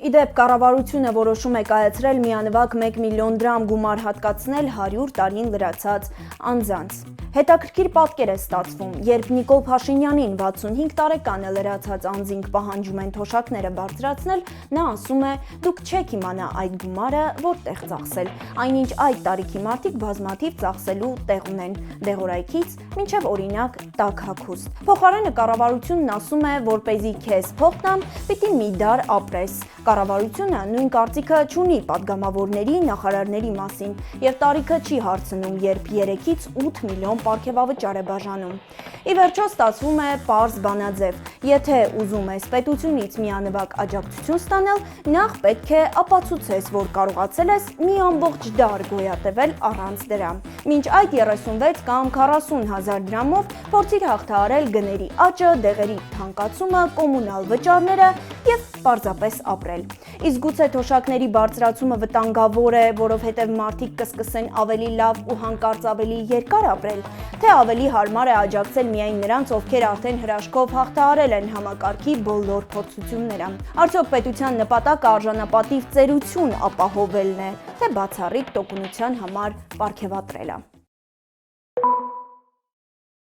Իդեպ կառավարությունը որոշում է կայացրել միանվագ 1 միլիոն դրամ գումար հատկացնել 100 տարին լրացած անձանց։ Հետաքրքիր պատկեր է ստացվում, երբ Նիկոլ Փաշինյանին 65 տարեկանը լրացած անձինք պահանջում են թոշակները բարձրացնել, նա ասում է՝ դուք չեք իմանա այդ գումարը որտեղ ծախսել, այնինչ այդ տարիքի մարդիկ բազմաթիվ ծախսելու տեղ ունեն, դեղորայքից մինչև օրինակ տաք հագուստ։ Փոխարենը կառավարությունն ասում է, որպեսզի քեզ փող տամ, պիտի մի դար ապրես։ Կառավարությունը նույն կարծիքը չունի падգամավորների, նախարարների մասին եւ տարիքը չի հարցնում, երբ 3-ից 8 միլիոն պարգևավճար է բաժանում։ Ի վերջո ստացվում է պարզ բանաձև. եթե ուզում ես պետությունից միանվագ աջակցություն ստանալ, նախ պետք է ապացուցես, որ կարողացել ես մի ամբողջ դար գոյատևել առանց դրա։ Մինչ այդ 36 կամ 40 հազար դրամով փորձիր հաղթահարել գների աճը, դեղերի թանկացումը, կոմունալ վճարները եւ պարզապես ապրել։ Իսկ գուցե թոշակների բարձրացումը վտանգավոր է, որովհետև մարդիկ կսկսեն ավելի լավ ու հանկարծ ավելի երկար ապրել, թե ավելի հարմար է աջակցել միայն նրանց, ովքեր արդեն հրաշքով հաղթահարել են համակարգի բոլոր փորձությունները։ Արդյոք պետության նպատակը արժանապատիվ ծերություն ապահովելն է, թե բացառիկ տոկունության համար պարգևատրելը։